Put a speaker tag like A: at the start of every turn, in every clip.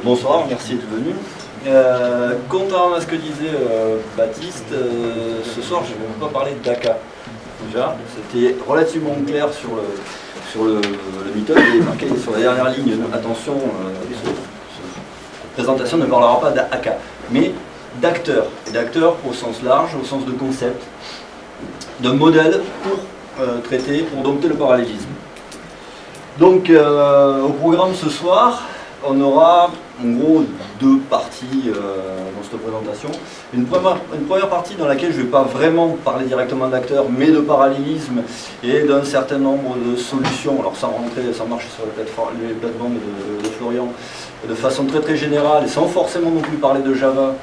A: Bonsoir, merci d'être venu. Contrairement à ce que disait Baptiste, ce soir je ne vais pas parler d'ACA. Déjà, c'était relativement clair sur le méthode, il est marqué sur la dernière ligne, attention, cette présentation ne parlera pas d'ACA, mais d'acteurs, et d'acteurs au sens large, au sens de concept, de modèle pour traiter, pour dompter le parallélisme. Donc au programme ce soir, on aura en gros deux parties dans cette présentation. Une première partie dans laquelle je ne vais pas vraiment parler directement d'acteurs, mais de parallélisme et d'un certain nombre de solutions, alors sans marcher sur les plateformes de Florian, de façon très très générale et sans forcément non plus parler de Java,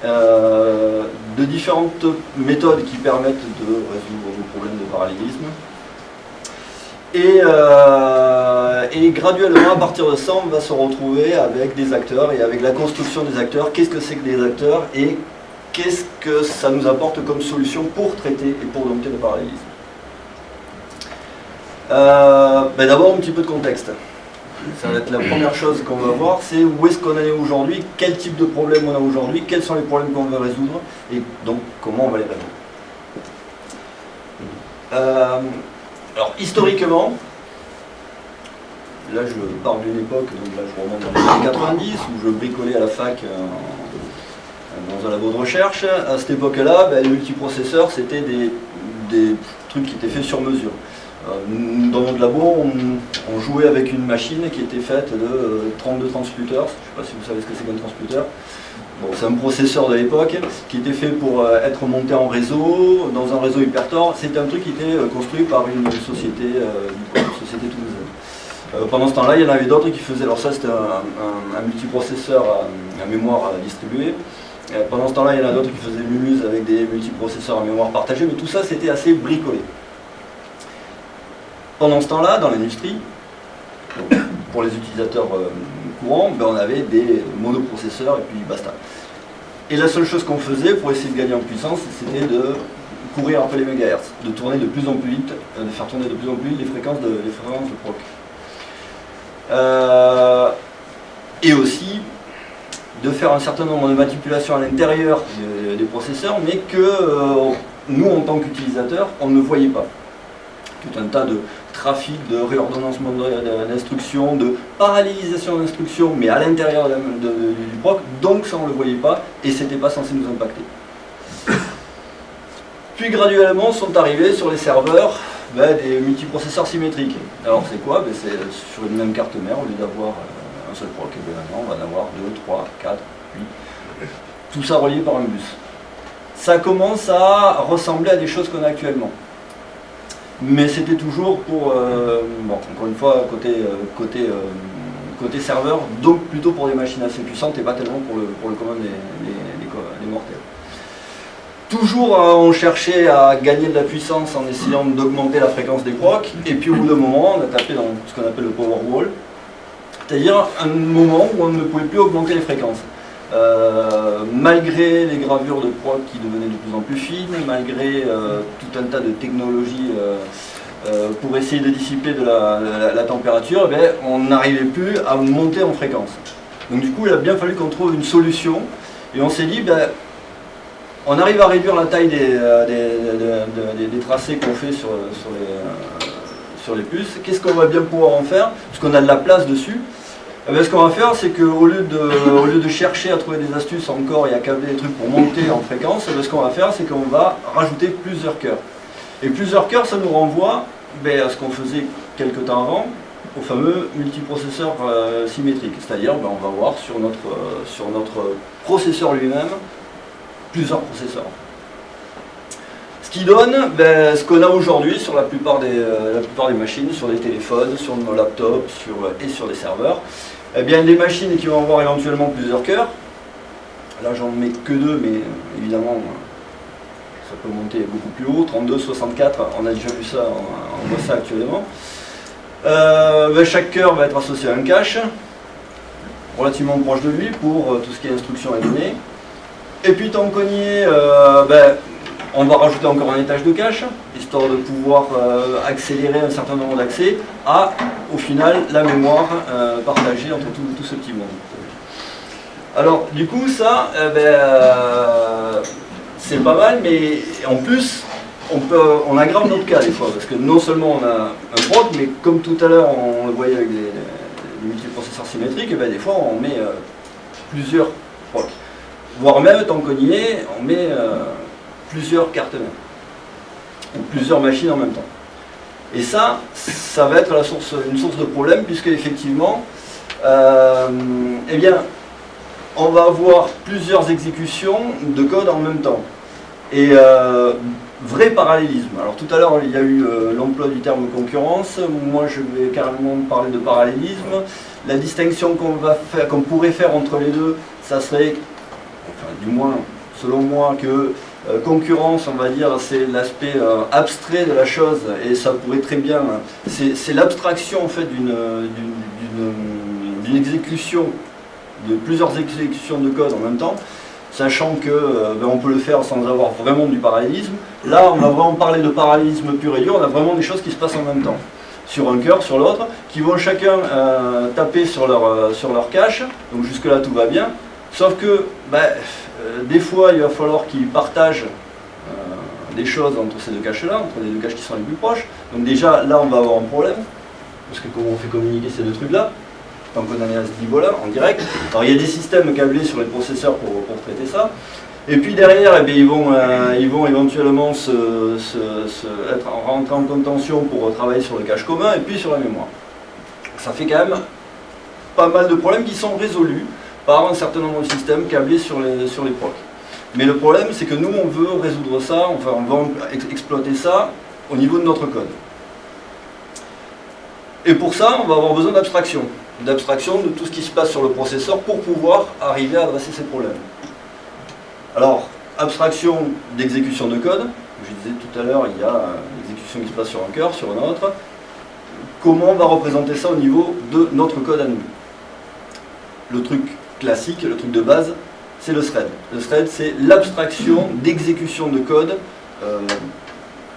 A: de différentes méthodes qui permettent de résoudre le problème de parallélisme. Et graduellement, à partir de ça, on va se retrouver avec des acteurs et avec la construction des acteurs. Qu'est-ce que c'est que des acteurs et qu'est-ce que ça nous apporte comme solution pour traiter et pour dompter le parallélisme. D'abord, un petit peu de contexte. Ça va être la première chose qu'on va voir, c'est où est-ce qu'on en est aujourd'hui, quel type de problème on a aujourd'hui, quels sont les problèmes qu'on veut résoudre et donc comment on va les résoudre. Alors historiquement, là je parle d'une époque, donc là je remonte dans les années 90 où je bricolais à la fac dans un labo de recherche. À cette époque-là, les multiprocesseurs c'était des trucs qui étaient faits sur mesure. Dans notre labo, on jouait avec une machine qui était faite de 32 transmuteurs. Je ne sais pas si vous savez ce que c'est qu'un transmuteur. Bon, c'est un processeur de l'époque qui était fait pour être monté en réseau, dans un réseau hypertor. C'était un truc qui était construit par une société toulousaine. Pendant ce temps-là, il y en avait d'autres qui faisaient, alors ça c'était un multiprocesseur à mémoire distribuée. Pendant ce temps-là, il y en a d'autres qui faisaient Mumuse avec des multiprocesseurs à mémoire partagée, mais tout ça c'était assez bricolé. Pendant ce temps-là, dans l'industrie, pour les utilisateurs courants, on avait des monoprocesseurs et puis basta. Et la seule chose qu'on faisait pour essayer de gagner en puissance, c'était de courir après les mégahertz, de tourner de plus en plus vite, de faire tourner de plus en plus vite les fréquences de proc. Et aussi de faire un certain nombre de manipulations à l'intérieur des processeurs, mais que nous, en tant qu'utilisateurs, on ne voyait pas. Tout un tas de trafic, de réordonnancement d'instructions, de parallélisation d'instructions, mais à l'intérieur du proc, donc ça on ne le voyait pas, et c'était pas censé nous impacter. Puis graduellement sont arrivés sur les serveurs des multiprocesseurs symétriques. Alors c'est quoi? C'est sur une même carte mère, au lieu d'avoir un seul proc, et maintenant on va en avoir 2, 3, 4, 8, tout ça relié par un bus. Ça commence à ressembler à des choses qu'on a actuellement. Mais c'était toujours pour, encore une fois, côté serveur, donc plutôt pour des machines assez puissantes et pas tellement pour le commun des mortels. Toujours on cherchait à gagner de la puissance en essayant d'augmenter la fréquence des procs, et puis au bout d'un moment on a tapé dans ce qu'on appelle le power wall, c'est-à-dire un moment où on ne pouvait plus augmenter les fréquences. Malgré les gravures de proc qui devenaient de plus en plus fines, malgré tout un tas de technologies pour essayer de dissiper de la température, on n'arrivait plus à monter en fréquence. Donc du coup il a bien fallu qu'on trouve une solution, et on s'est dit on arrive à réduire la taille des tracés qu'on fait sur les puces. Qu'est-ce qu'on va bien pouvoir en faire, parce qu'on a de la place dessus. Ce qu'on va faire, c'est qu'au lieu de chercher à trouver des astuces encore et à câbler des trucs pour monter en fréquence, ce qu'on va faire, c'est qu'on va rajouter plusieurs cœurs. Et plusieurs cœurs, ça nous renvoie à ce qu'on faisait quelques temps avant, au fameux multiprocesseur symétrique. C'est-à-dire, on va voir sur notre processeur lui-même, plusieurs processeurs. Ce qui donne ce qu'on a aujourd'hui sur la plupart des machines, sur des téléphones, sur nos laptops et sur des serveurs. Des machines qui vont avoir éventuellement plusieurs cœurs. Là j'en mets que 2, mais évidemment ça peut monter beaucoup plus haut, 32, 64, on a déjà vu ça, on voit ça actuellement. Chaque cœur va être associé à un cache, relativement proche de lui pour tout ce qui est instruction et données. Et puis tant qu'on y est, On va rajouter encore un étage de cache, histoire de pouvoir accélérer un certain nombre d'accès à, au final, la mémoire partagée entre tout ce petit monde. Alors, du coup, ça, c'est pas mal, mais en plus, on aggrave notre cas des fois, parce que non seulement on a un proc, mais comme tout à l'heure, on le voyait avec les multiprocesseurs symétriques, des fois, on met plusieurs procs. Voire même, tant qu'on y est, on met plusieurs cartes mères, ou plusieurs machines en même temps. Et ça va être une source de problème, puisque effectivement, eh bien, on va avoir plusieurs exécutions de code en même temps. Et vrai parallélisme. Alors tout à l'heure, il y a eu l'emploi du terme concurrence. Moi, je vais carrément parler de parallélisme. La distinction qu'on pourrait faire entre les deux, ça serait, enfin, du moins, selon moi, que concurrence, on va dire, c'est l'aspect abstrait de la chose, et ça pourrait très bien, c'est l'abstraction en fait d'une exécution, de plusieurs exécutions de code en même temps, sachant que on peut le faire sans avoir vraiment du parallélisme. Là, on va vraiment parler de parallélisme pur et dur, on a vraiment des choses qui se passent en même temps, sur un cœur, sur l'autre, qui vont chacun taper sur leur cache, donc jusque là tout va bien, sauf que des fois il va falloir qu'ils partagent des choses entre ces deux caches-là, entre les deux caches qui sont les plus proches. Donc déjà là on va avoir un problème, parce que comment on fait communiquer ces deux trucs-là, tant qu'on en est à ce niveau-là, en direct. Alors il y a des systèmes câblés sur les processeurs pour traiter ça. Et puis derrière, ils vont éventuellement rentrer en contention pour travailler sur le cache commun et puis sur la mémoire. Ça fait quand même pas mal de problèmes qui sont résolus par un certain nombre de systèmes câblés sur les procs. Mais le problème, c'est que nous, on veut résoudre ça, enfin, on va exploiter ça au niveau de notre code. Et pour ça, on va avoir besoin d'abstraction de tout ce qui se passe sur le processeur pour pouvoir arriver à adresser ces problèmes. Alors, abstraction d'exécution de code, je disais tout à l'heure, il y a l'exécution qui se passe sur un cœur, sur un autre. Comment on va représenter ça au niveau de notre code à nous? Le truc classique, le truc de base, c'est le thread. Le thread, c'est l'abstraction d'exécution de code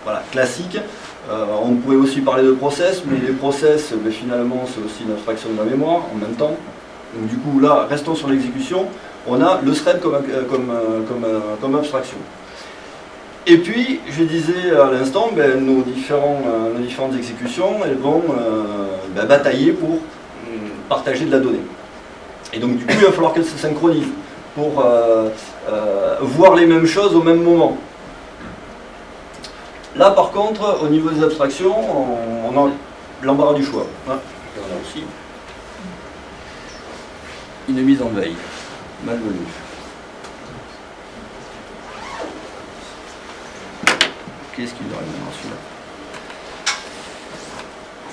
A: voilà, classique. On pourrait aussi parler de process, mais les process, finalement, c'est aussi une abstraction de la mémoire en même temps. Donc du coup, là, restons sur l'exécution. On a le thread comme abstraction. Et puis, je disais à l'instant, nos différentes exécutions, elles vont batailler pour partager de la donnée. Et donc du coup, il va falloir qu'elles se synchronisent pour voir les mêmes choses au même moment. Là, par contre, au niveau des abstractions, on a l'embarras du choix. On a aussi une mise en veille, malvenue. Qu'est-ce qu'il aurait bien celui-là?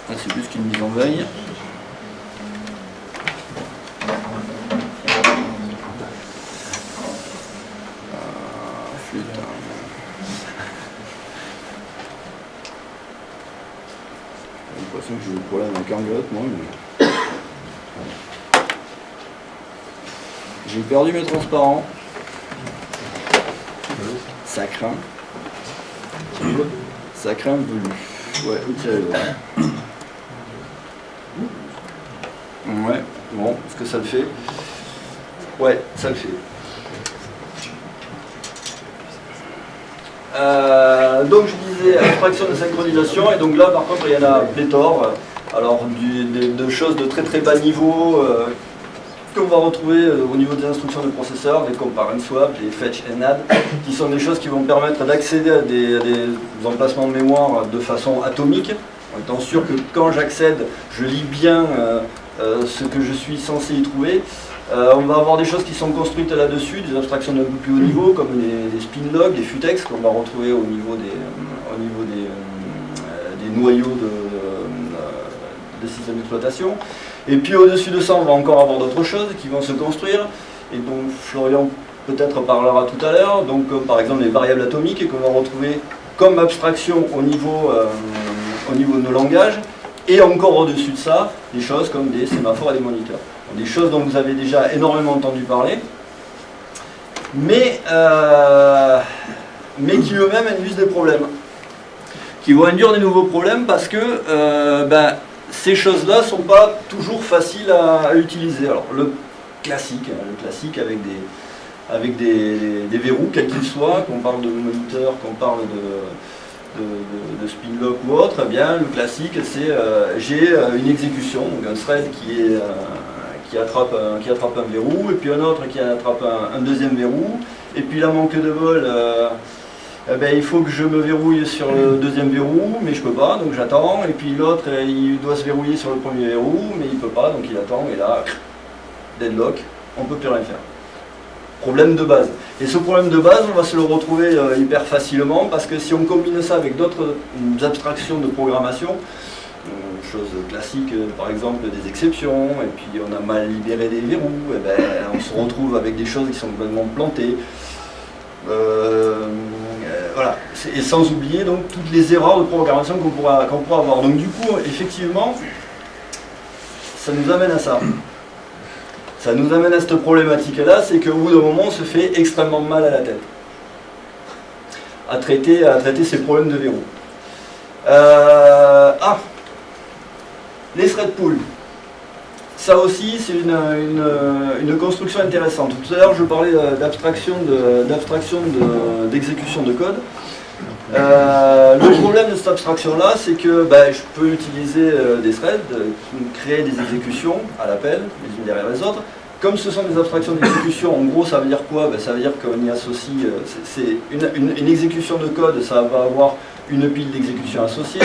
A: Là, c'est plus qu'une mise en veille. J'ai l'impression que j'ai eu le problème avec Anglotte, moi. Mais... j'ai perdu mes transparents. Ça craint. Ça craint un peu. Ouais, ok. Ouais, bon, est-ce que ça le fait? Ouais, ça le fait. Donc je disais abstraction de synchronisation, et donc là par contre il y en a pléthore, alors de choses de très très bas niveau qu'on va retrouver au niveau des instructions de processeur, des compare and swap, des fetch and add, qui sont des choses qui vont permettre d'accéder à des emplacements de mémoire de façon atomique, en étant sûr que quand j'accède, je lis bien ce que je suis censé y trouver. On va avoir des choses qui sont construites là-dessus, des abstractions d'un peu plus haut niveau, comme des spin logs, des futex qu'on va retrouver au niveau des noyaux de systèmes d'exploitation. Et puis au-dessus de ça, on va encore avoir d'autres choses qui vont se construire, et dont Florian peut-être parlera tout à l'heure, donc par exemple les variables atomiques, et qu'on va retrouver comme abstraction au niveau de nos langages, et encore au-dessus de ça, des choses comme des sémaphores et des moniteurs. Des choses dont vous avez déjà énormément entendu parler, mais mais qui eux-mêmes induisent des problèmes. Qui vont induire des nouveaux problèmes parce que ces choses-là ne sont pas toujours faciles à utiliser. Alors le classique avec des verrous, quels qu'ils soient, qu'on parle de moniteur, qu'on parle de spin lock ou autre, eh bien le classique c'est j'ai une exécution, donc un thread qui attrape un verrou, et puis un autre qui attrape un deuxième verrou, et puis là manque de bol, il faut que je me verrouille sur le deuxième verrou, mais je peux pas, donc j'attends, et puis l'autre il doit se verrouiller sur le premier verrou, mais il peut pas, donc il attend, et là, deadlock, on peut plus rien faire. Problème de base. Et ce problème de base, on va se le retrouver hyper facilement, parce que si on combine ça avec d'autres abstractions de programmation, chose classique, par exemple des exceptions, et puis on a mal libéré des verrous, et on se retrouve avec des choses qui sont complètement plantées. Voilà, et sans oublier donc toutes les erreurs de programmation qu'on pourra avoir. Donc du coup, effectivement, ça nous amène à ça. Ça nous amène à cette problématique-là, c'est qu'au bout d'un moment, on se fait extrêmement mal à la tête à traiter ces problèmes de verrou. Les thread pools. Ça aussi, c'est une construction intéressante. Tout à l'heure, je parlais d'abstraction d'exécution de code. Le problème de cette abstraction-là, c'est que je peux utiliser des threads, créer des exécutions à l'appel, les unes derrière les autres. Comme ce sont des abstractions d'exécution, en gros, ça veut dire quoi? Ça veut dire qu'on y associe, c'est une exécution de code, ça va avoir une pile d'exécution associée.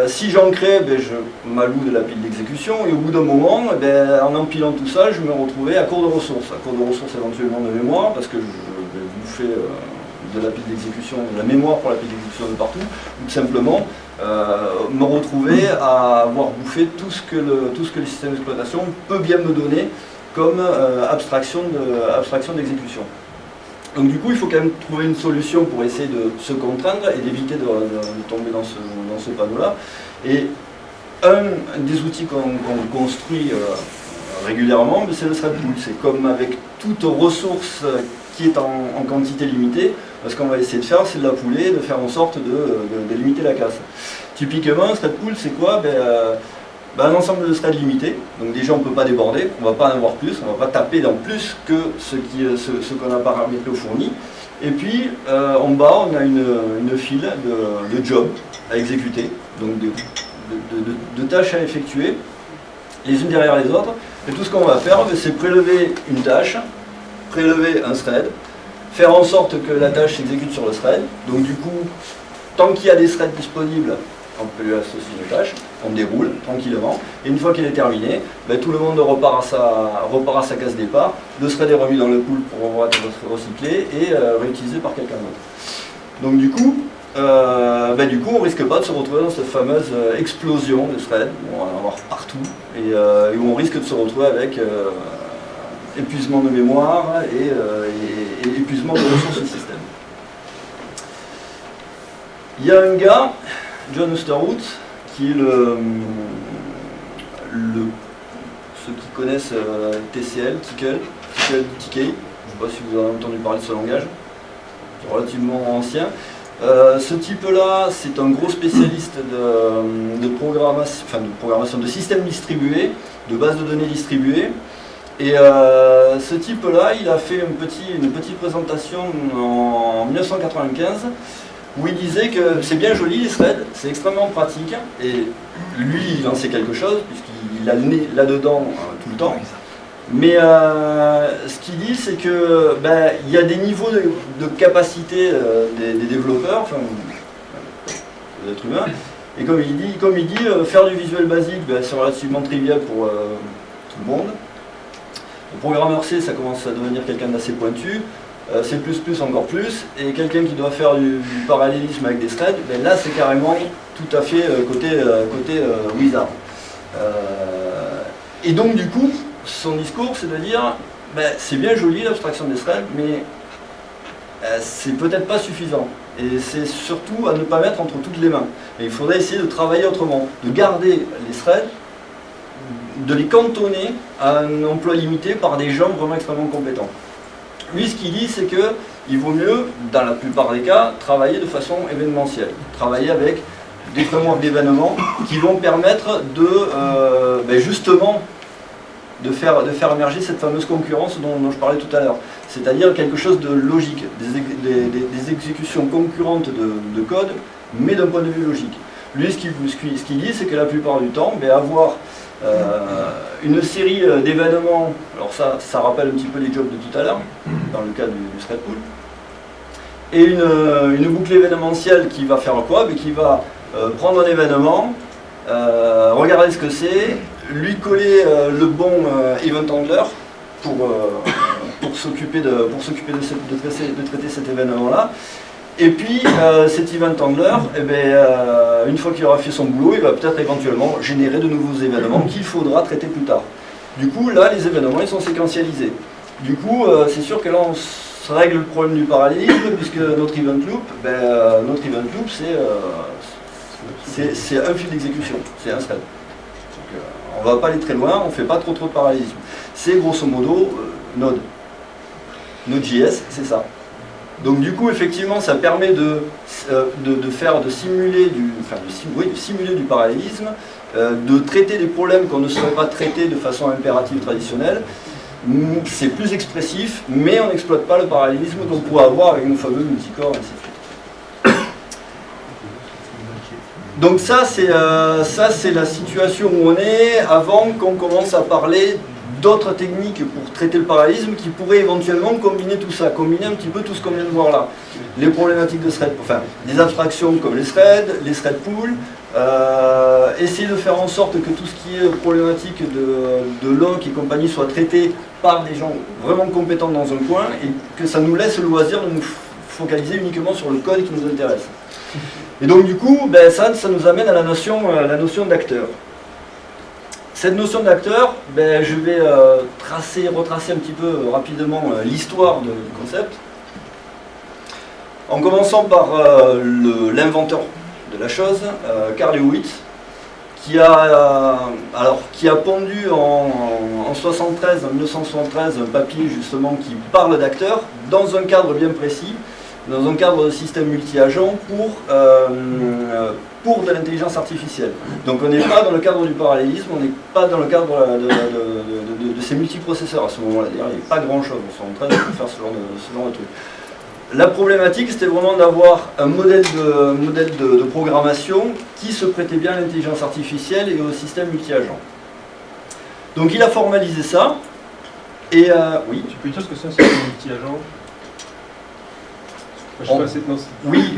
A: Si j'en crée, je m'alloue de la pile d'exécution, et au bout d'un moment, en empilant tout ça, je me retrouvais à court de ressources. À court de ressources éventuellement de mémoire, parce que je vais bouffer de la pile d'exécution, de la mémoire pour la pile d'exécution de partout, ou tout simplement me retrouver à avoir bouffé tout ce que le système d'exploitation peut bien me donner comme abstraction d'exécution. Donc du coup, il faut quand même trouver une solution pour essayer de se contraindre et d'éviter de tomber dans ce panneau-là. Et un des outils qu'on construit régulièrement, c'est le thread pool. C'est comme avec toute ressource qui est en quantité limitée, ce qu'on va essayer de faire, c'est de la pouler, de faire en sorte de limiter la casse. Typiquement, un thread pool, c'est quoi? Un ensemble de threads limités. Donc déjà, on ne peut pas déborder, on ne va pas en avoir plus, on ne va pas taper dans plus que ce qu'on a paramétré au fourni. Et puis, en bas, on a une file de jobs à exécuter, donc de tâches à effectuer, les unes derrière les autres. Et tout ce qu'on va faire, c'est prélever une tâche, prélever un thread, faire en sorte que la tâche s'exécute sur le thread. Donc du coup, tant qu'il y a des threads disponibles, on peut lui associer une tâche, on déroule tranquillement, et une fois qu'elle est terminée, tout le monde repart à sa case départ, le thread est remis dans le pool pour être recyclé et réutilisé par quelqu'un d'autre. Donc du coup, on ne risque pas de se retrouver dans cette fameuse explosion de threads, où on va en avoir partout, et où on risque de se retrouver avec épuisement de mémoire et épuisement de ressources du système. Il y a un gars, John Oosterhout, qui est ceux qui connaissent TCL, TCL, je ne sais pas si vous avez entendu parler de ce langage, c'est relativement ancien. Ce type-là, c'est un gros spécialiste de programmation de systèmes distribués, de bases de données distribuées. Et ce type-là, il a fait une petite présentation en 1995 où il disait que c'est bien joli les threads, c'est extrêmement pratique, et lui il en sait quelque chose puisqu'il a le nez là-dedans tout le temps. Mais ce qu'il dit, c'est que il y a des niveaux de capacité des développeurs, enfin des êtres humains, et comme il dit, faire du visuel basique, c'est relativement trivial pour tout le monde. Le programmeur C, ça commence à devenir quelqu'un d'assez pointu. C++ encore plus, et quelqu'un qui doit faire du parallélisme avec des threads, là c'est carrément tout à fait côté wizard. Et donc du coup, son discours c'est de dire, c'est bien joli l'abstraction des threads, mais c'est peut-être pas suffisant. Et c'est surtout à ne pas mettre entre toutes les mains. Et il faudrait essayer de travailler autrement, de garder les threads, de les cantonner à un emploi limité par des gens vraiment extrêmement compétents. Lui, ce qu'il dit, c'est que il vaut mieux, dans la plupart des cas, travailler de façon événementielle. Travailler avec des frameworks d'événements qui vont permettre de, justement, de faire émerger cette fameuse concurrence dont je parlais tout à l'heure. C'est-à-dire quelque chose de logique, des exécutions concurrentes de code, mais d'un point de vue logique. Lui, ce qu'il dit, c'est que la plupart du temps, avoir une série d'événements, alors ça rappelle un petit peu les jobs de tout à l'heure, dans le cas du thread pool, et une boucle événementielle qui va faire quoi? Qui va prendre un événement, regarder ce que c'est, lui coller le bon event handler pour s'occuper de traiter cet événement-là. Et puis cet event handler, une fois qu'il aura fait son boulot, il va peut-être éventuellement générer de nouveaux événements qu'il faudra traiter plus tard. Du coup, là, les événements ils sont séquentialisés. Du coup, c'est sûr que là, on se règle le problème du parallélisme, puisque notre event loop, c'est un fil d'exécution, c'est un thread. Donc, on ne va pas aller très loin, on ne fait pas trop de parallélisme. C'est grosso modo Node.js, c'est ça. Donc du coup, effectivement, ça permet de simuler du parallélisme, de traiter des problèmes qu'on ne saurait pas traiter de façon impérative traditionnelle. C'est plus expressif, mais on n'exploite pas le parallélisme qu'on pourrait avoir avec nos fameux multicore, et ainsi de suite. Donc ça, c'est la situation où on est avant qu'on commence à parler d'autres techniques pour traiter le parallélisme qui pourraient éventuellement combiner tout ça, combiner un petit peu tout ce qu'on vient de voir là. Les problématiques de thread, enfin, des abstractions comme les thread pools, essayer de faire en sorte que tout ce qui est problématique de lock et compagnie soit traité par des gens vraiment compétents dans un coin et que ça nous laisse le loisir de nous focaliser uniquement sur le code qui nous intéresse. Et donc du coup, ça nous amène à la notion d'acteur. Cette notion d'acteur, je vais retracer un petit peu rapidement l'histoire du concept, en commençant par l'inventeur de la chose, Carl Lewis, qui a pondu en 1973 un papier justement qui parle d'acteur dans un cadre bien précis, dans un cadre de système multi-agent pour de l'intelligence artificielle. Donc on n'est pas dans le cadre du parallélisme, on n'est pas dans le cadre de ces multiprocesseurs à ce moment-là. D'ailleurs, il n'y a pas grand-chose, on est en train de faire ce genre de truc. La problématique, c'était vraiment d'avoir un modèle de programmation qui se prêtait bien à l'intelligence artificielle et au système multi-agent. Donc il a formalisé ça, et oui.
B: Tu peux dire ce que c'est un système multi-agent?
A: Oui,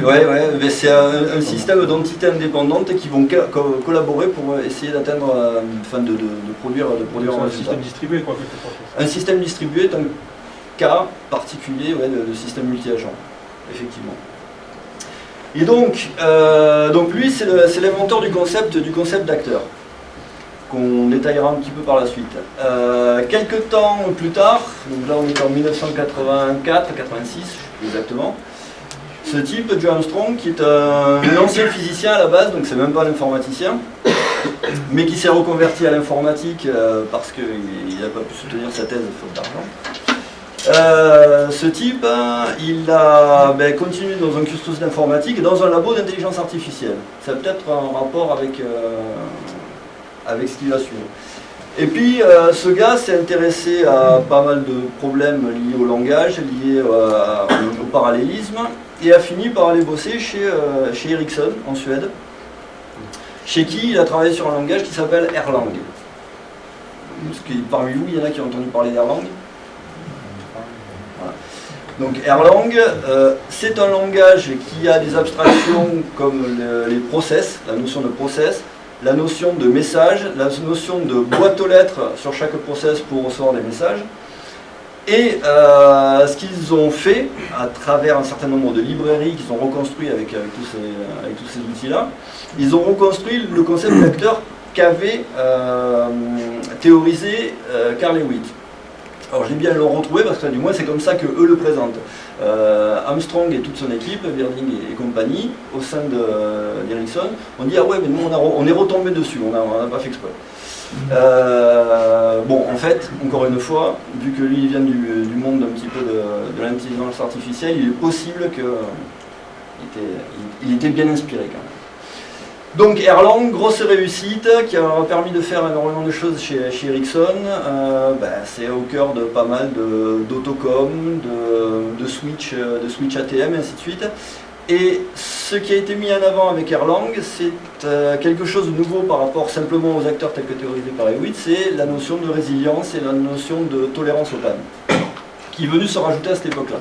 A: mais c'est un système d'entités indépendantes qui vont collaborer pour essayer d'atteindre, de produire un résultat.
B: Un système distribué, quoi.
A: Un système distribué est un cas particulier de système multi-agent, effectivement. Et donc lui, c'est l'inventeur du concept d'acteur, qu'on détaillera un petit peu par la suite. Quelques temps plus tard, donc là on est en 1984-86 exactement, ce type, Joe Armstrong, qui est un ancien physicien à la base, donc c'est même pas un informaticien, mais qui s'est reconverti à l'informatique parce qu'il n'a pas pu soutenir sa thèse faute d'argent. Ce type, il a continué dans un cursus d'informatique et dans un labo d'intelligence artificielle. Ça a peut-être un rapport avec ce qu'il va suivre. Et puis, ce gars s'est intéressé à pas mal de problèmes liés au langage, liés au parallélisme, et a fini par aller bosser chez Ericsson, en Suède, chez qui il a travaillé sur un langage qui s'appelle Erlang. Parmi vous, il y en a qui ont entendu parler d'Erlang. Voilà. Donc Erlang, c'est un langage qui a des abstractions comme les process, la notion de process, la notion de message, la notion de boîte aux lettres sur chaque process pour recevoir des messages. Et ce qu'ils ont fait, à travers un certain nombre de librairies qu'ils ont reconstruit avec tous ces outils-là, ils ont reconstruit le concept d'acteur qu'avait théorisé Carl Lewis. Alors j'ai bien le retrouvé parce que du moins c'est comme ça qu'eux le présentent. Armstrong et toute son équipe, Virding et compagnie, au sein d'Ericsson, ont dit ah ouais mais nous on est retombé dessus, on n'a pas fait exprès. Bon, en fait, encore une fois, vu que lui il vient du monde un petit peu de l'intelligence artificielle, il est possible qu'il était bien inspiré quand même. Donc Erlang, grosse réussite, qui a permis de faire énormément de choses chez Ericsson. C'est au cœur de pas mal d'autocom, de switch ATM et ainsi de suite. Et ce qui a été mis en avant avec Erlang, c'est quelque chose de nouveau par rapport simplement aux acteurs tels que théorisés par Hewitt, c'est la notion de résilience et la notion de tolérance aux pannes, qui est venue se rajouter à cette époque-là.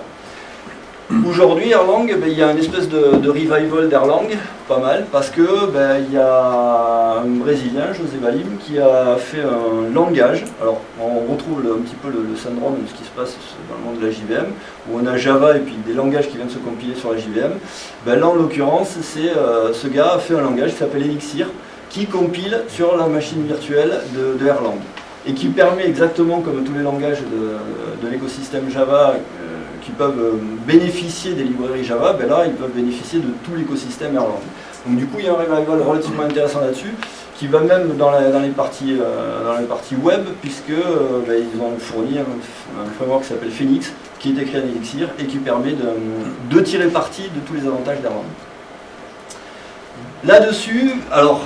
A: Aujourd'hui, Erlang, il y a une espèce de revival d'Erlang, pas mal, parce que il y a un Brésilien, José Valim, qui a fait un langage. Alors, on retrouve un petit peu le syndrome de ce qui se passe dans le monde de la JVM, où on a Java et puis des langages qui viennent se compiler sur la JVM. Là, en l'occurrence, ce gars a fait un langage qui s'appelle Elixir, qui compile sur la machine virtuelle de Erlang, et qui permet exactement comme tous les langages de l'écosystème Java, qui peuvent bénéficier des librairies Java, là ils peuvent bénéficier de tout l'écosystème Erlang. Donc du coup il y a un revival relativement intéressant là-dessus, qui va même dans les parties web, puisque ils ont fourni un framework qui s'appelle Phoenix, qui est écrit en Elixir et qui permet de tirer parti de tous les avantages d'Erlang. Là-dessus, alors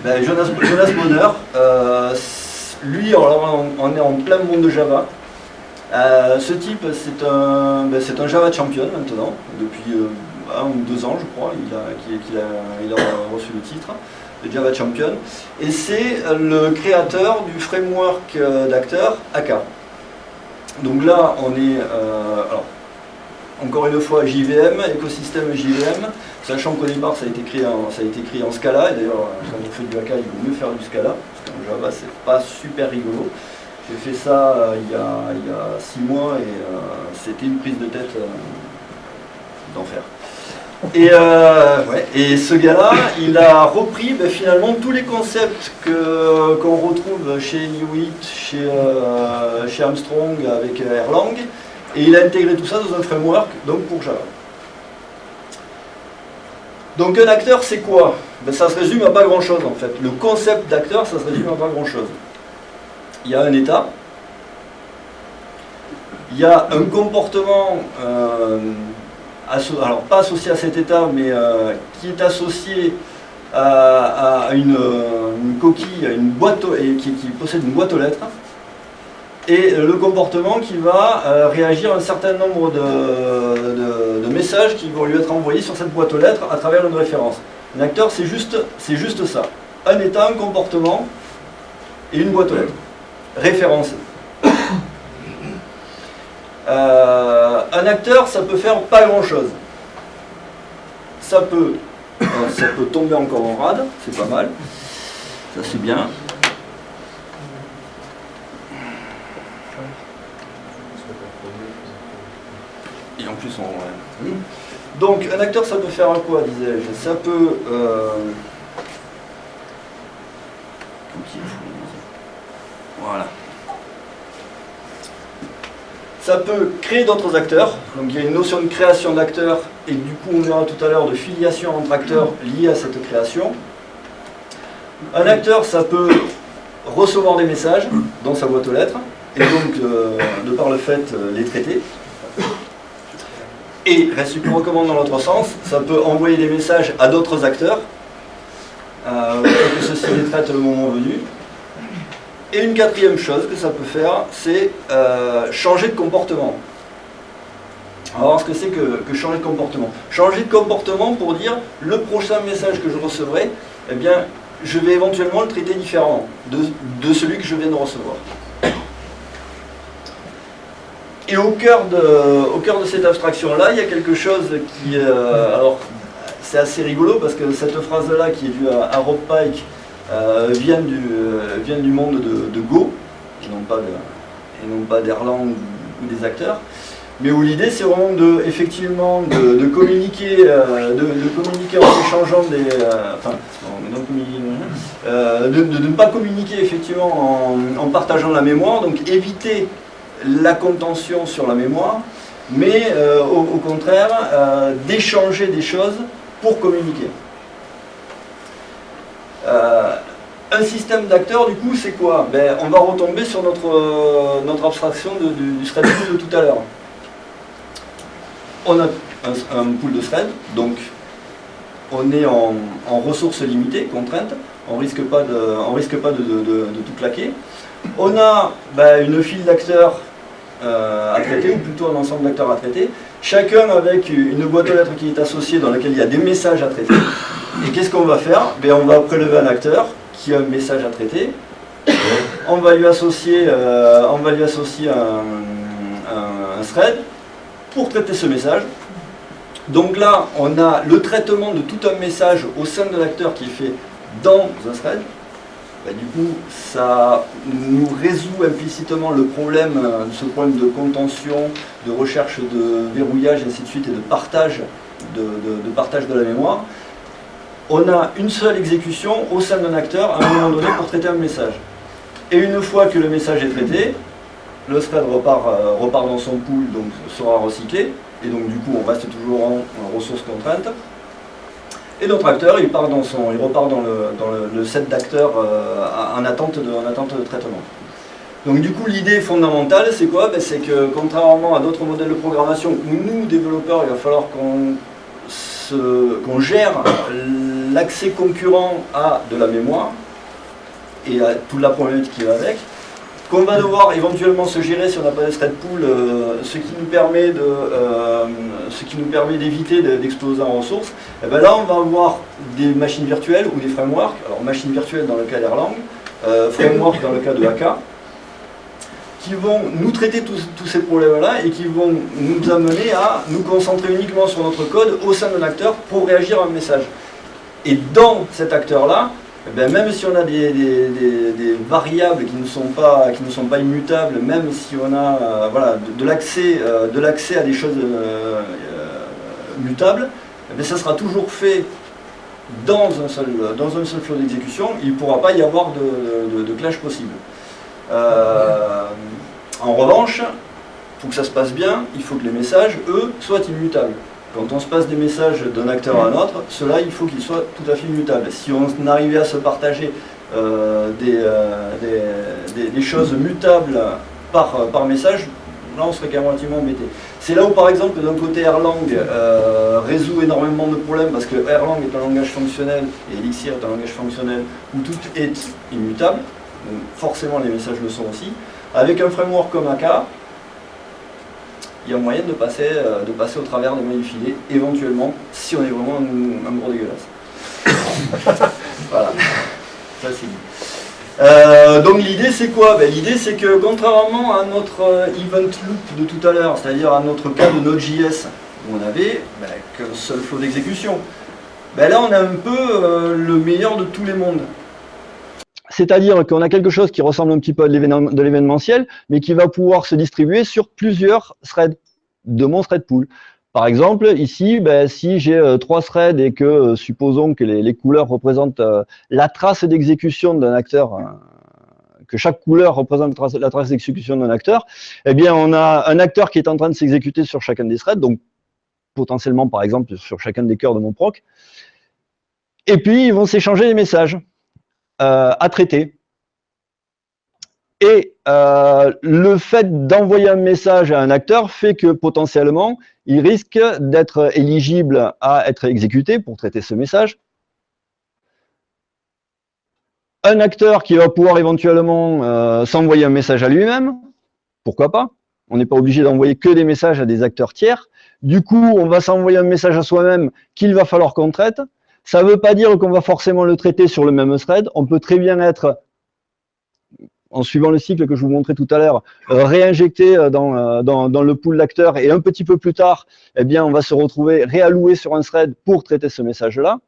A: Jonas Bonner, lui on est en plein monde de Java. Ce type, c'est un Java Champion maintenant, depuis 1 ou 2 ans je crois, il a reçu le titre de Java Champion, et c'est le créateur du framework d'acteurs AK. Donc là on est, alors, encore une fois JVM, écosystème JVM, sachant qu'au départ ça a été créé en Scala, et d'ailleurs quand on fait du AK il vaut mieux faire du Scala, parce qu'en Java c'est pas super rigolo. J'ai fait ça il y a 6 mois et c'était une prise de tête d'enfer. Et ce gars-là, il a repris finalement tous les concepts qu'on retrouve chez Hewitt, chez Armstrong avec Erlang, et il a intégré tout ça dans un framework donc pour Java. Donc un acteur c'est quoi? Ça se résume à pas grand-chose en fait. Le concept d'acteur, ça se résume à pas grand-chose. Il y a un état, il y a un comportement, alors pas associé à cet état, mais qui est associé à une coquille, à une boîte, qui possède une boîte aux lettres, et le comportement qui va réagir à un certain nombre de messages qui vont lui être envoyés sur cette boîte aux lettres à travers une référence. Un acteur, c'est juste ça. Un état, un comportement et une boîte aux lettres. Référencé. Un acteur, ça peut faire pas grand chose. Ça peut tomber encore en rade, c'est pas mal. Ça c'est bien. Et en plus on... Donc un acteur ça peut faire quoi, disais-je? Ça peut... Voilà. Ça peut créer d'autres acteurs, donc il y a une notion de création d'acteurs, et du coup on verra tout à l'heure de filiation entre acteurs liés à cette création. Un acteur, ça peut recevoir des messages dans sa boîte aux lettres, et donc de par le fait les traiter. Et réciproquement dans l'autre sens, ça peut envoyer des messages à d'autres acteurs, que ceux-ci les traitent le moment venu. Et une quatrième chose que ça peut faire, c'est changer de comportement. On va voir ce que c'est que changer de comportement. Changer de comportement pour dire, le prochain message que je recevrai, eh bien, je vais éventuellement le traiter différemment de celui que je viens de recevoir. Et au cœur de cette abstraction-là, il y a quelque chose qui... alors, c'est assez rigolo parce que cette phrase-là, qui est due à Rob Pike, viennent du monde de Go, et non pas d'Erlang ou des acteurs, mais où l'idée c'est vraiment effectivement de communiquer, de communiquer en échangeant des... de ne pas communiquer effectivement en partageant la mémoire, donc éviter la contention sur la mémoire, mais au contraire d'échanger des choses pour communiquer. Un système d'acteurs, du coup, c'est quoi? Ben, on va retomber sur notre abstraction du thread pool de tout à l'heure. On a un pool de threads, donc on est en ressources limitées, contraintes, on risque pas de tout claquer. On a une file d'acteurs à traiter, ou plutôt un ensemble d'acteurs à traiter, chacun avec une boîte aux lettres qui est associée dans laquelle il y a des messages à traiter. Et qu'est-ce qu'on va faire? Ben, on va prélever un acteur qui a un message à traiter, on va lui associer un thread pour traiter ce message. Donc là, on a le traitement de tout un message au sein de l'acteur qui est fait dans un thread. Ben, du coup, ça nous résout implicitement le problème, ce problème de contention, de recherche de verrouillage, et ainsi de suite, et de partage de la mémoire. On a une seule exécution au sein d'un acteur à un moment donné pour traiter un message. Et une fois que le message est traité, le thread repart dans son pool, donc sera recyclé, et donc du coup on reste toujours en ressources contraintes. Et notre acteur, il repart dans le set d'acteurs en attente de traitement. Donc du coup l'idée fondamentale c'est quoi? Ben, c'est que contrairement à d'autres modèles de programmation où nous, développeurs, il va falloir qu'on gère l'accès concurrent à de la mémoire et à toute la problématique qui va avec, qu'on va devoir éventuellement se gérer si on n'a pas de thread pool, ce qui nous permet d'éviter d'exploser en ressources. Et ben là on va avoir des machines virtuelles ou des frameworks, alors machines virtuelles dans le cas d'Erlang, framework dans le cas de AK, qui vont nous traiter tous ces problèmes-là et qui vont nous amener à nous concentrer uniquement sur notre code au sein d'un acteur pour réagir à un message. Et dans cet acteur-là, eh bien, même si on a des variables qui ne sont pas immutables, même si on a de l'accès à des choses mutables, eh bien, ça sera toujours fait dans un seul flow d'exécution. Il ne pourra pas y avoir de clash possible. En revanche, pour que ça se passe bien, il faut que les messages, eux, soient immutables. Quand on se passe des messages d'un acteur à un autre, ceux-là, il faut qu'ils soient tout à fait immutables. Si on arrivait à se partager des choses mutables par message, là on serait quand même relativement embêté. C'est là où par exemple d'un côté Erlang résout énormément de problèmes parce que Erlang est un langage fonctionnel et Elixir est un langage fonctionnel où tout est immutable, donc forcément les messages le sont aussi. Avec un framework comme AK, il y a moyen de passer au travers des mailles filets, éventuellement, si on est vraiment un gros dégueulasse. Voilà, ça c'est dit. Donc l'idée c'est quoi? Ben, l'idée c'est que contrairement à notre event loop de tout à l'heure, c'est-à-dire à notre cas de Node.js, où on avait qu'un seul flow d'exécution, ben là on a un peu le meilleur de tous les mondes. C'est-à-dire qu'on a quelque chose qui ressemble un petit peu à de l'événementiel, mais qui va pouvoir se distribuer sur plusieurs threads de mon thread pool. Par exemple, ici, ben, si j'ai 3 threads et que, supposons que les couleurs représentent la trace d'exécution d'un acteur, que chaque couleur représente la trace d'exécution d'un acteur, eh bien, on a un acteur qui est en train de s'exécuter sur chacun des threads, donc potentiellement, par exemple, sur chacun des cœurs de mon proc. Et puis, ils vont s'échanger les messages à traiter. Et le fait d'envoyer un message à un acteur fait que potentiellement, il risque d'être éligible à être exécuté pour traiter ce message. Un acteur qui va pouvoir éventuellement s'envoyer un message à lui-même, pourquoi pas? On n'est pas obligé d'envoyer que des messages à des acteurs tiers. Du coup, on va s'envoyer un message à soi-même qu'il va falloir qu'on traite. Ça ne veut pas dire qu'on va forcément le traiter sur le même thread. On peut très bien être, en suivant le cycle que je vous montrais tout à l'heure, réinjecté dans le pool d'acteurs et un petit peu plus tard, eh bien, on va se retrouver réalloué sur un thread pour traiter ce message-là.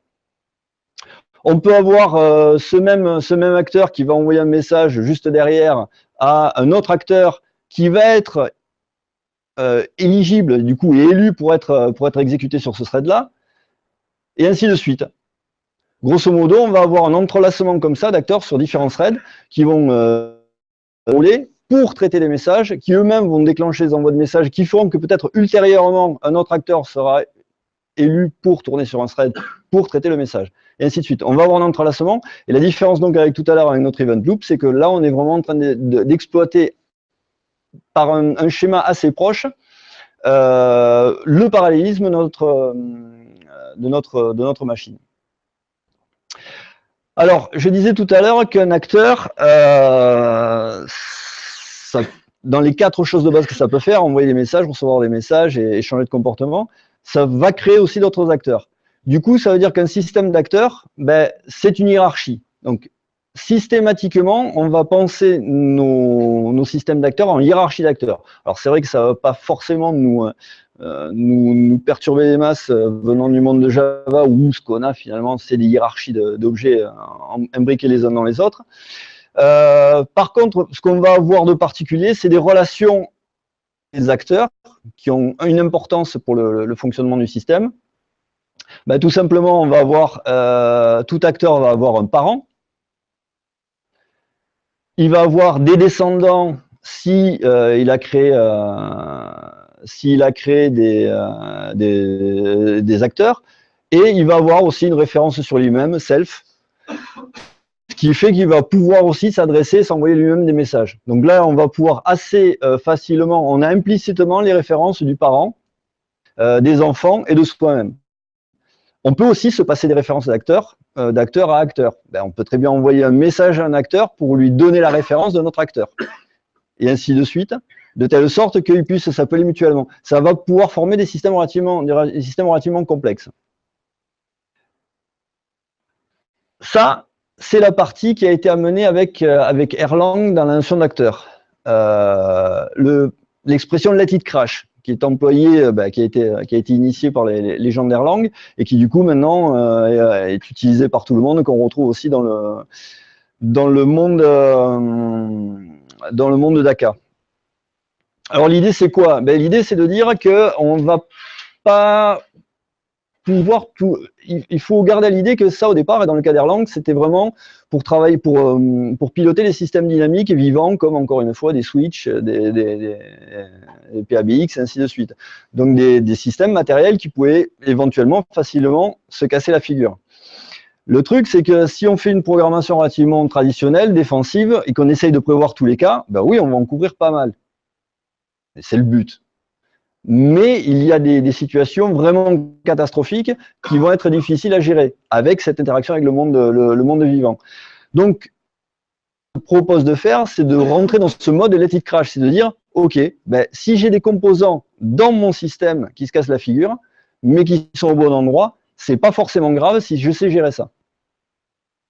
A: On peut avoir ce même acteur qui va envoyer un message juste derrière à un autre acteur qui va être éligible, du coup, et élu pour être exécuté sur ce thread-là, et ainsi de suite. Grosso modo, on va avoir un entrelacement comme ça d'acteurs sur différents threads qui vont rouler
C: pour traiter les messages, qui eux-mêmes vont déclencher les envois de messages, qui feront que peut-être ultérieurement, un autre acteur sera élu pour tourner sur un thread, pour traiter le message, et ainsi de suite. On va avoir un entrelacement, et la différence donc avec tout à l'heure avec notre event loop, c'est que là, on est vraiment en train d'exploiter par un schéma assez proche le parallélisme de notre machine. Alors, je disais tout à l'heure qu'un acteur, dans les 4 choses de base que ça peut faire, envoyer des messages, recevoir des messages et changer de comportement, ça va créer aussi d'autres acteurs. Du coup, ça veut dire qu'un système d'acteurs, ben, c'est une hiérarchie. Donc, systématiquement, on va penser nos systèmes d'acteurs en hiérarchie d'acteurs. Alors, c'est vrai que ça ne va pas forcément nous perturber les masses venant du monde de Java, où ce qu'on a finalement, c'est des hiérarchies d'objets imbriqués les uns dans les autres. Par contre, ce qu'on va avoir de particulier, c'est des relations des acteurs qui ont une importance pour le fonctionnement du système. Ben, tout simplement, on va avoir tout acteur va avoir un parent. Il va avoir des descendants si il a créé des acteurs, et il va avoir aussi une référence sur lui-même, self, ce qui fait qu'il va pouvoir aussi s'adresser, s'envoyer lui-même des messages. Donc là, on va pouvoir assez facilement, on a implicitement les références du parent, des enfants et de soi-même. On peut aussi se passer des références d'acteur à acteur. Ben, on peut très bien envoyer un message à un acteur pour lui donner la référence de notre acteur. Et ainsi de suite, de telle sorte qu'ils puissent s'appeler mutuellement. Ça va pouvoir former des systèmes relativement complexes. Ça, c'est la partie qui a été amenée avec Erlang dans la notion d'acteur. L'expression let it crash, qui est employée, qui a été initiée par les gens d'Erlang, et qui du coup maintenant est utilisée par tout le monde, qu'on retrouve aussi dans le monde de Daka. Alors l'idée c'est quoi? Ben, l'idée c'est de dire qu'on ne va pas pouvoir tout. Il faut garder à l'idée que ça au départ, et dans le cas d'Erlang, c'était vraiment pour travailler, pour piloter les systèmes dynamiques et vivants, comme encore une fois des switches, des PABX, et ainsi de suite. Donc des systèmes matériels qui pouvaient éventuellement facilement se casser la figure. Le truc, c'est que si on fait une programmation relativement traditionnelle, défensive, et qu'on essaye de prévoir tous les cas, ben oui, on va en couvrir pas mal. C'est le but. Mais il y a des situations vraiment catastrophiques qui vont être difficiles à gérer avec cette interaction avec le monde vivant. Donc, ce que je propose de faire, c'est de rentrer dans ce mode de let it crash, c'est de dire, ok, ben, si j'ai des composants dans mon système qui se cassent la figure, mais qui sont au bon endroit, c'est pas forcément grave si je sais gérer ça.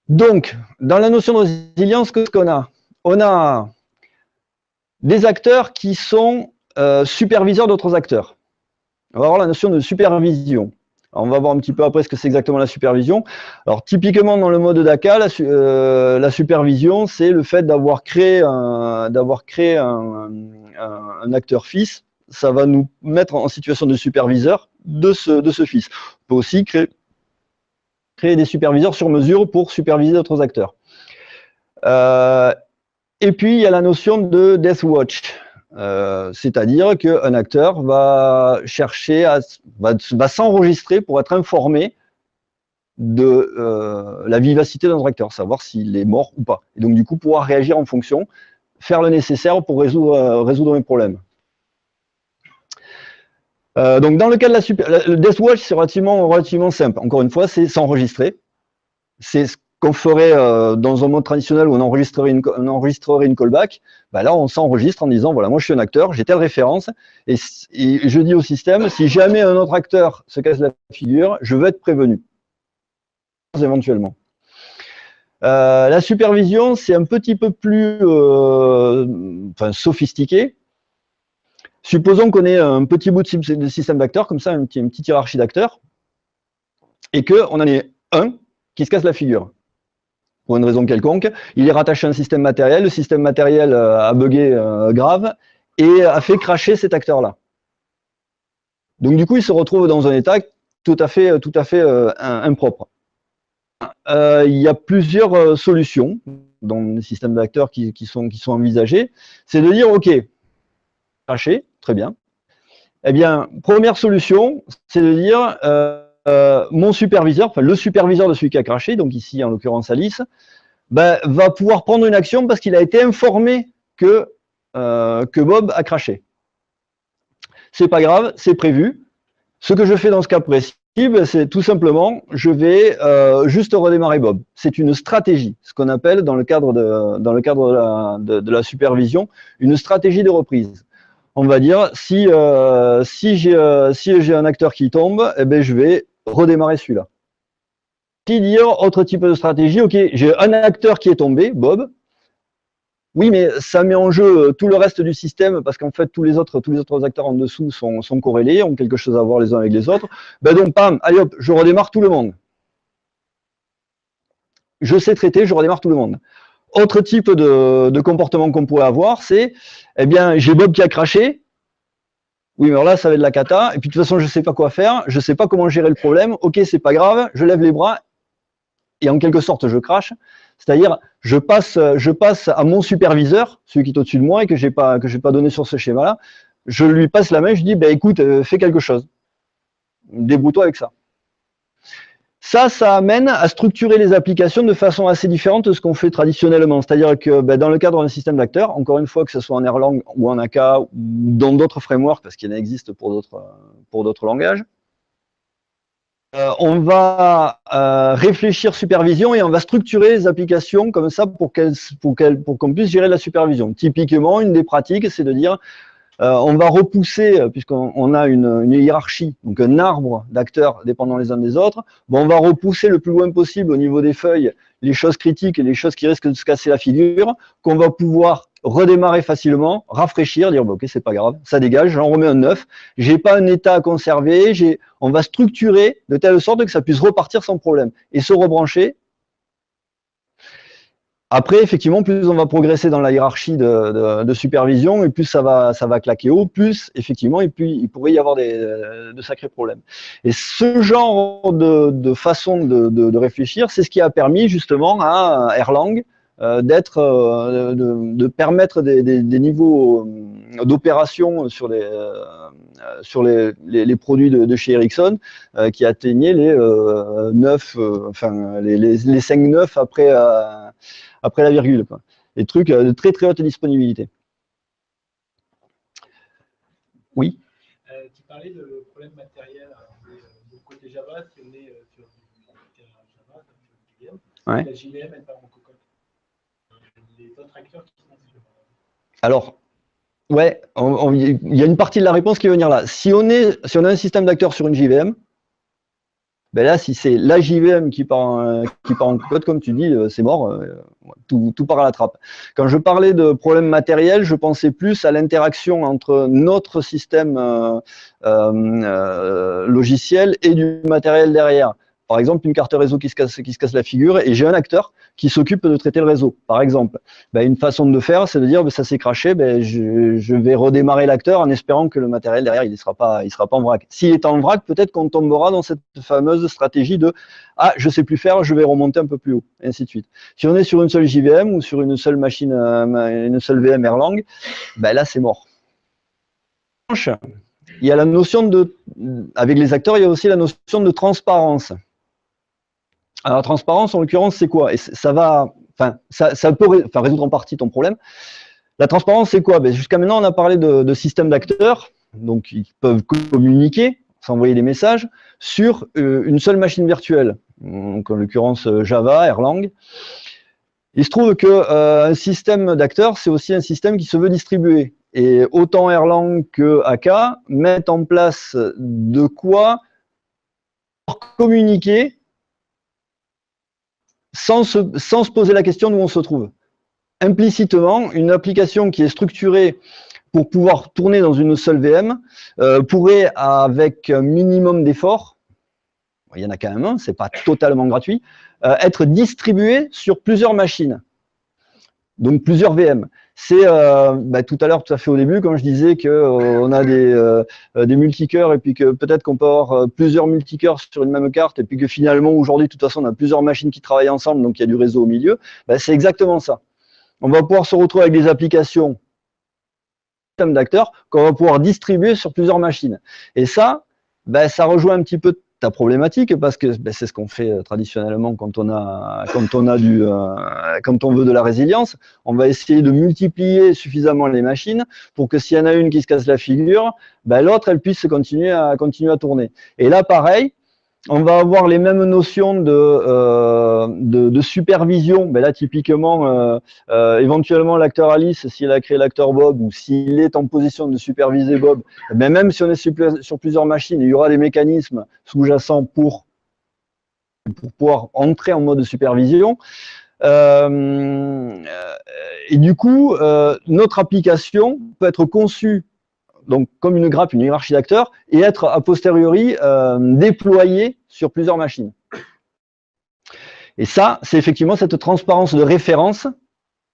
C: Donc, dans la notion de résilience, qu'est-ce qu'on a? On a des acteurs qui sont superviseurs d'autres acteurs. On va avoir la notion de supervision. Alors, on va voir un petit peu après ce que c'est exactement la supervision. Alors, typiquement, dans le mode Daka, la supervision, c'est le fait d'avoir créé un acteur fils. Ça va nous mettre en situation de superviseur de ce fils. On peut aussi créer des superviseurs sur mesure pour superviser d'autres acteurs. Et puis, il y a la notion de Death Watch. C'est-à-dire qu'un acteur va chercher va s'enregistrer pour être informé de la vivacité d'un acteur, savoir s'il est mort ou pas. Et donc, du coup, pouvoir réagir en fonction, faire le nécessaire pour résoudre mes problèmes. Donc, dans le cas de le Death Watch, c'est relativement simple. Encore une fois, c'est s'enregistrer. C'est ce qu'on ferait dans un mode traditionnel où on enregistrerait une callback. Ben là, on s'enregistre en disant, voilà, moi je suis un acteur, j'ai telle référence, et je dis au système, si jamais un autre acteur se casse la figure, je veux être prévenu, éventuellement. La supervision, c'est un petit peu plus sophistiqué. Supposons qu'on ait un petit bout de système d'acteurs, comme ça, une petite hiérarchie d'acteurs, et qu'on en ait un qui se casse la figure. Pour une raison quelconque, il est rattaché à un système matériel, le système matériel a bugué grave et a fait crasher cet acteur-là. Donc du coup, il se retrouve dans un état tout à fait impropre. il y a plusieurs solutions dans les systèmes d'acteurs qui sont envisagés. C'est de dire, OK, craché, très bien. Eh bien, première solution, c'est de dire, mon superviseur, enfin le superviseur de celui qui a craché, donc ici en l'occurrence Alice, ben, va pouvoir prendre une action parce qu'il a été informé que Bob a craché. C'est pas grave, c'est prévu. Ce que je fais dans ce cas précis, ben, c'est tout simplement, je vais juste redémarrer Bob. C'est une stratégie, ce qu'on appelle dans le cadre de la supervision, une stratégie de reprise. On va dire, si j'ai un acteur qui tombe, eh ben, je vais redémarrer celui-là. Si dire autre type de stratégie, ok, j'ai un acteur qui est tombé, Bob. Oui, mais ça met en jeu tout le reste du système parce qu'en fait, tous les autres acteurs en dessous sont corrélés, ont quelque chose à voir les uns avec les autres. Ben donc, pam, allez hop, je redémarre tout le monde. Je sais traiter, je redémarre tout le monde. Autre type de comportement qu'on pourrait avoir, c'est, eh bien, j'ai Bob qui a craché. Oui, mais alors là, ça va être de la cata. Et puis, de toute façon, je ne sais pas quoi faire. Je ne sais pas comment gérer le problème. Ok, c'est pas grave. Je lève les bras. Et en quelque sorte, je crache. C'est-à-dire, je passe à mon superviseur, celui qui est au-dessus de moi et que j'ai pas donné sur ce schéma-là. Je lui passe la main. Je dis, ben écoute, fais quelque chose. Débrouille-toi avec ça. Ça amène à structurer les applications de façon assez différente de ce qu'on fait traditionnellement. C'est-à-dire que ben, dans le cadre d'un système d'acteurs, encore une fois, que ce soit en Erlang ou en AK ou dans d'autres frameworks, parce qu'il en existe pour d'autres langages, on va réfléchir supervision et on va structurer les applications comme ça pour qu'on puisse gérer la supervision. Typiquement, une des pratiques, c'est de dire on va repousser, puisqu'on a une hiérarchie, donc un arbre d'acteurs dépendant les uns des autres, bon, on va repousser le plus loin possible au niveau des feuilles les choses critiques et les choses qui risquent de se casser la figure, qu'on va pouvoir redémarrer facilement, rafraîchir, dire bon, ok, c'est pas grave, ça dégage, j'en remets un neuf, j'ai pas un état à conserver, on va structurer de telle sorte que ça puisse repartir sans problème et se rebrancher. Après, effectivement, plus on va progresser dans la hiérarchie de supervision, et plus ça va claquer haut, plus, effectivement, et puis il pourrait y avoir de sacrés problèmes. Et ce genre de façon de réfléchir, c'est ce qui a permis justement à Erlang de permettre des niveaux d'opération sur les produits de chez Ericsson qui atteignaient les 5 9 après la virgule, quoi. Des trucs de très très haute disponibilité. Oui.
B: Tu parlais de problèmes matériels de côté Java, si on est sur Java, sur JVM,
C: ouais.
B: La JVM, elle part en cocotte. Les autres acteurs qui sont sur.
C: Alors, ouais, il y a une partie de la réponse qui va venir là. Si on a un système d'acteurs sur une JVM, ben là, si c'est la JVM qui part en cocotte, comme tu dis, c'est mort, tout part à la trappe. Quand je parlais de problèmes matériels, je pensais plus à l'interaction entre notre système logiciel et du matériel derrière. Par exemple, une carte réseau qui se casse la figure et j'ai un acteur qui s'occupe de traiter le réseau, par exemple. Ben, une façon de faire, c'est de dire, ben, ça s'est craché, ben, je vais redémarrer l'acteur en espérant que le matériel derrière, il ne sera pas en vrac. S'il est en vrac, peut-être qu'on tombera dans cette fameuse stratégie de « Ah, je ne sais plus faire, je vais remonter un peu plus haut », et ainsi de suite. Si on est sur une seule JVM ou sur une seule machine, une seule VM Erlang, ben là, c'est mort. Il y a la notion avec les acteurs, il y a aussi la notion de transparence. Alors, la transparence, en l'occurrence, c'est quoi? Et ça peut résoudre en partie ton problème. La transparence, c'est quoi? Ben, jusqu'à maintenant, on a parlé de systèmes d'acteurs, donc ils peuvent communiquer, s'envoyer des messages, sur une seule machine virtuelle, donc en l'occurrence Java, Erlang. Il se trouve qu'un système d'acteurs, c'est aussi un système qui se veut distribuer. Et autant Erlang que AK mettent en place de quoi communiquer sans se poser la question d'où on se trouve. Implicitement, une application qui est structurée pour pouvoir tourner dans une seule VM pourrait, avec un minimum d'efforts, il y en a quand même un, c'est pas totalement gratuit, être distribuée sur plusieurs machines, donc plusieurs VM. c'est tout à l'heure, tout à fait au début, quand je disais qu'on a des multicœurs et puis que peut-être qu'on peut avoir plusieurs multicœurs sur une même carte et puis que finalement, aujourd'hui, de toute façon, on a plusieurs machines qui travaillent ensemble, donc il y a du réseau au milieu. C'est exactement ça. On va pouvoir se retrouver avec des applications d'acteurs qu'on va pouvoir distribuer sur plusieurs machines. Et ça, ça rejoint un petit peu ta problématique parce que c'est ce qu'on fait traditionnellement quand on veut de la résilience. On va essayer de multiplier suffisamment les machines pour que s'il y en a une qui se casse la figure, l'autre elle puisse continuer à tourner. Et là, pareil, on va avoir les mêmes notions de supervision. Là, typiquement, éventuellement, l'acteur Alice, s'il a créé l'acteur Bob ou s'il est en position de superviser Bob, même si on est sur plusieurs machines, il y aura des mécanismes sous-jacents pour pouvoir entrer en mode de supervision. Et du coup, notre application peut être conçue donc comme une grappe, une hiérarchie d'acteurs, et être a posteriori déployé sur plusieurs machines. Et ça, c'est effectivement cette transparence de référence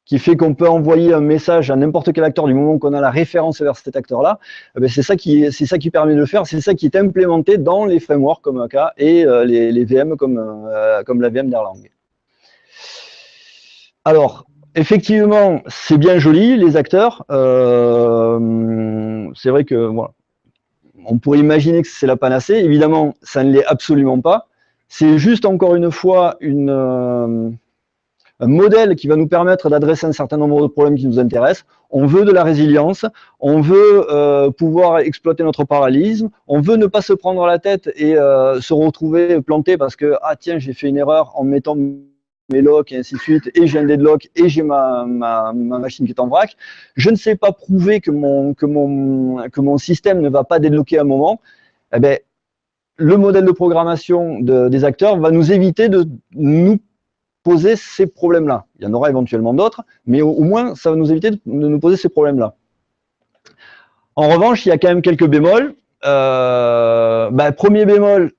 C: qui fait qu'on peut envoyer un message à n'importe quel acteur du moment qu'on a la référence vers cet acteur-là. C'est ça qui permet de le faire, c'est ça qui est implémenté dans les frameworks comme AK et les VM comme la VM d'Erlang. Alors, effectivement, c'est bien joli, les acteurs. C'est vrai que voilà, on pourrait imaginer que c'est la panacée. Évidemment, ça ne l'est absolument pas. C'est juste, encore une fois, un modèle qui va nous permettre d'adresser un certain nombre de problèmes qui nous intéressent. On veut de la résilience, on veut pouvoir exploiter notre parallélisme, on veut ne pas se prendre la tête et se retrouver planté parce que « Ah tiens, j'ai fait une erreur en mettant mes locks et ainsi de suite, et j'ai un deadlock, et j'ai ma machine qui est en vrac. Je ne sais pas prouver que mon système ne va pas deadlocker à un moment. » Le modèle de programmation des acteurs va nous éviter de nous poser ces problèmes-là. Il y en aura éventuellement d'autres, mais au moins, ça va nous éviter de nous poser ces problèmes-là. En revanche, il y a quand même quelques bémols. Premier bémol,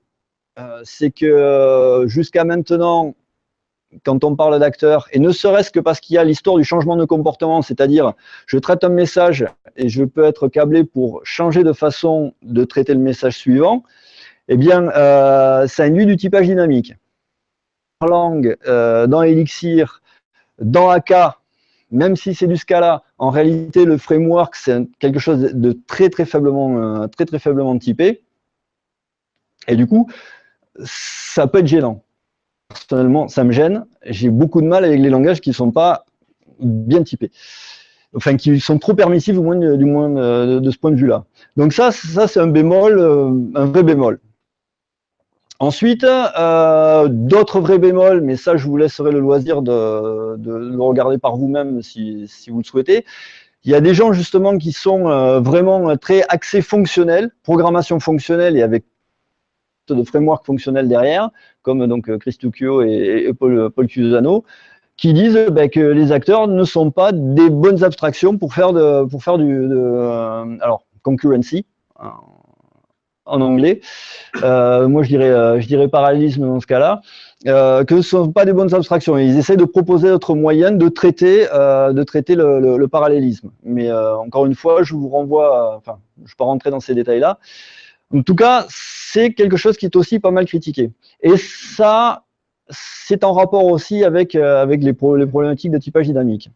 C: c'est que jusqu'à maintenant, quand on parle d'acteurs, et ne serait-ce que parce qu'il y a l'histoire du changement de comportement, c'est-à-dire je traite un message et je peux être câblé pour changer de façon de traiter le message suivant, eh bien, ça induit du typage dynamique. Erlang, dans Elixir, dans AK, même si c'est du Scala, en réalité, le framework, c'est quelque chose de très faiblement typé. Et du coup, ça peut être gênant. Personnellement, ça me gêne. J'ai beaucoup de mal avec les langages qui ne sont pas bien typés. Enfin, qui sont trop permissifs, du moins de ce point de vue-là. Donc ça c'est un bémol, un vrai bémol. Ensuite, d'autres vrais bémols, mais ça, je vous laisserai le loisir de le regarder par vous-même si vous le souhaitez. Il y a des gens, justement, qui sont vraiment très axés fonctionnels, programmation fonctionnelle et avec de framework fonctionnel derrière, comme donc Chris Tuccio et Paul Cusano, qui disent que les acteurs ne sont pas des bonnes abstractions pour faire alors concurrency en anglais. Moi je dirais parallélisme dans ce cas-là, que ce ne sont pas des bonnes abstractions. Ils essaient de proposer d'autres moyens de traiter le parallélisme. Mais encore une fois, je vous renvoie, enfin, je ne vais pas rentrer dans ces détails-là. En tout cas, c'est quelque chose qui est aussi pas mal critiqué. Et ça, c'est en rapport aussi avec les problématiques de typage dynamique.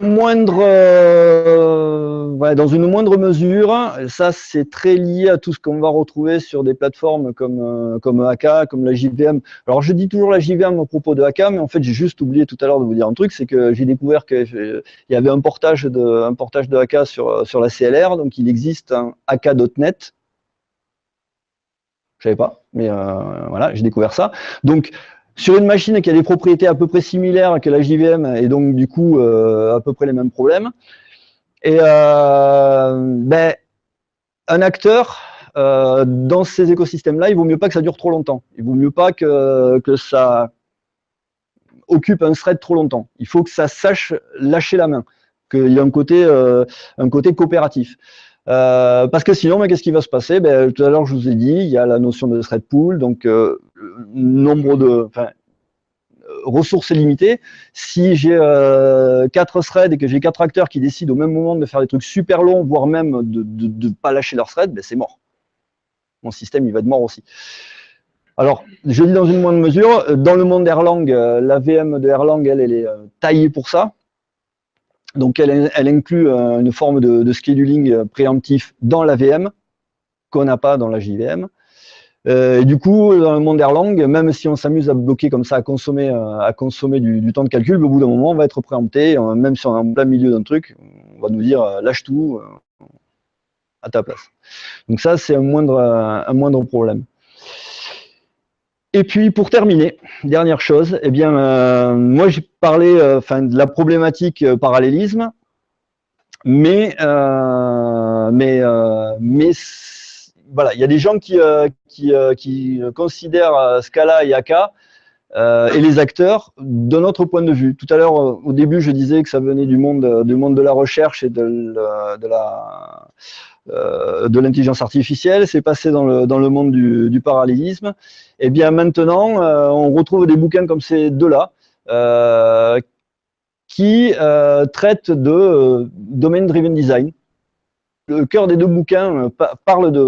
C: Dans une moindre mesure, ça c'est très lié à tout ce qu'on va retrouver sur des plateformes comme AK, comme la JVM. Alors je dis toujours la JVM à propos de AK, mais en fait j'ai juste oublié tout à l'heure de vous dire un truc, c'est que j'ai découvert qu'il y avait un portage de AK sur la CLR, donc il existe un AK.net. Je savais pas, mais voilà, j'ai découvert ça. Donc sur une machine qui a des propriétés à peu près similaires que la JVM et donc du coup à peu près les mêmes problèmes. Et un acteur dans ces écosystèmes-là, il vaut mieux pas que ça dure trop longtemps. Il vaut mieux pas que ça occupe un thread trop longtemps. Il faut que ça sache lâcher la main, qu'il y ait un côté coopératif. Parce que sinon, qu'est-ce qui va se passer? Tout à l'heure, je vous ai dit, il y a la notion de thread pool, donc ressources limitées. Si j'ai 4 threads et que j'ai 4 acteurs qui décident au même moment de faire des trucs super longs, voire même de ne pas lâcher leur thread, ben c'est mort. Mon système, il va être mort aussi. Alors, je dis dans une moindre mesure, dans le monde d'Erlang, la VM de Erlang, elle est taillée pour ça. Donc, elle inclut une forme de scheduling préemptif dans la VM, qu'on n'a pas dans la JVM. Et du coup, dans le monde d'Erlang, même si on s'amuse à bloquer comme ça, à consommer du temps de calcul, au bout d'un moment, on va être préempté, même si on est en plein milieu d'un truc, on va nous dire lâche tout à ta place. Donc ça, c'est un moindre problème. Et puis, pour terminer, dernière chose, eh bien, moi, j'ai parlé de la problématique parallélisme, mais voilà, il y a des gens qui considèrent Scala et AK et les acteurs d'un autre point de vue. Tout à l'heure, au début, je disais que ça venait du monde de la recherche et de l'intelligence artificielle, c'est passé dans le monde du parallélisme. Et bien maintenant, on retrouve des bouquins comme ces deux-là qui traitent de domain-driven design. Le cœur des deux bouquins parle de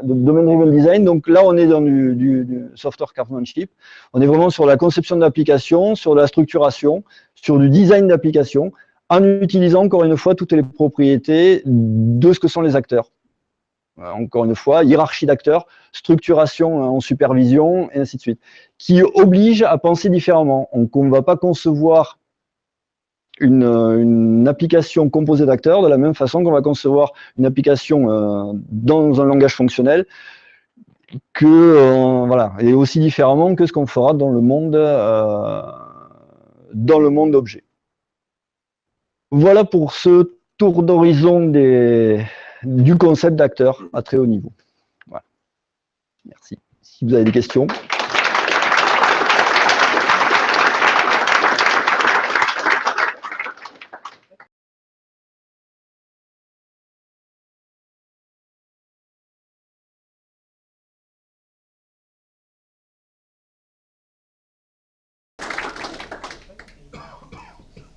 C: domain-driven design. Donc là, on est dans du software craftsmanship. On est vraiment sur la conception d'application, sur la structuration, sur du design d'application, en utilisant encore une fois toutes les propriétés de ce que sont les acteurs. Encore une fois, hiérarchie d'acteurs, structuration en supervision, et ainsi de suite, qui oblige à penser différemment. Donc, on ne va pas concevoir une application composée d'acteurs de la même façon qu'on va concevoir une application dans un langage fonctionnel voilà, et aussi différemment que ce qu'on fera dans le monde d'objets. Voilà pour ce tour d'horizon du concept d'acteur à très haut niveau. Voilà. Merci. Si vous avez des questions.